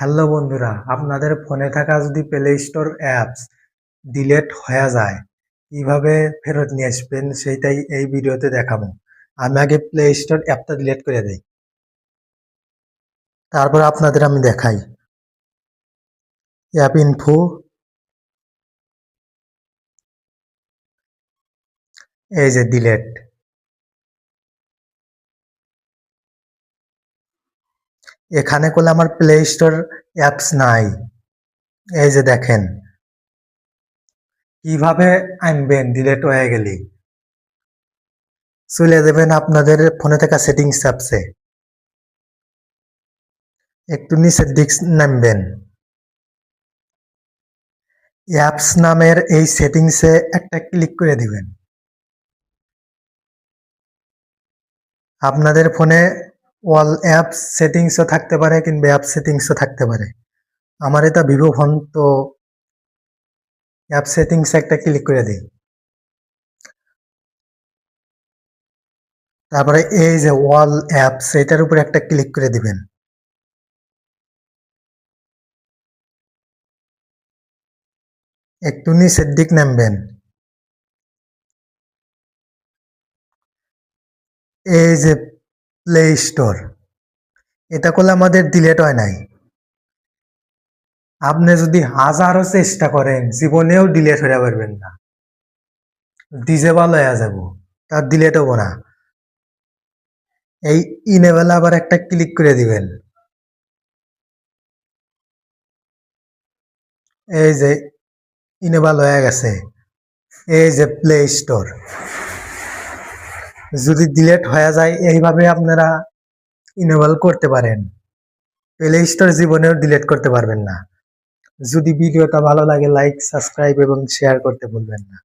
Hello বন্ধুরা, আপনাদের ফোনে থাকা যদি প্লে স্টোর অ্যাপস ডিলেট হয়ে যায়, কিভাবে ফেরত নিয়ে আসবেন সেইটাই এই ভিডিওতে দেখাবো। আমি আগে প্লে স্টোর অ্যাপটা ডিলেট করে দেই, তারপর আপনাদের আমি দেখাই। অ্যাপ ইনফো, এই যে ডিলেট। এখানে করলে আমার প্লে স্টোর অ্যাপস নাই। এই যে দেখেন, কিভাবে আনবেন ডিলেট হয়ে গেলে। চলে যাবেন আপনাদের ফোনে থাকা সেটিংস অ্যাপসে, একটু নিচের দিক নামবেন। অ্যাপস নামের এই সেটিংসে একটা ক্লিক করে দিবেন। আপনাদের ফোনে অল অ্যাপস সেটিংসও থাকতে পারে কিংবা অ্যাপ সেটিংসও থাকতে পারে। আমার এটা ভিভো ফোন, তো অ্যাপ সেটিংসে একটা ক্লিক করে দিই। তারপরে এই যে অল অ্যাপস, এটার উপরে একটা ক্লিক করে দিবেন। একটু নিচের দিক নামবেন। এই যে প্লে স্টোর, এটা করলে আমাদের ডিলেট হয় নাই। আপনি যদি হাজারও চেষ্টা করেন, জীবনেও ডিলেট হয়ে পারবেন না, ডিজেবল হয়ে যাব, তার ডিলেট হবো না। এই ইনেবল আবার একটা ক্লিক করে দিবেন। এই যে ইনেবল হয়ে গেছে। এই যে প্লে স্টোর, যদি ডিলেট হয়ে যায় এইভাবে আপনারা ইনেবল করতে পারেন। প্লে স্টোর জীবনেও ডিলেট করতে পারবেন না। যদি ভিডিওটা ভালো লাগে, লাইক, সাবস্ক্রাইব এবং শেয়ার করতে ভুলবেন না।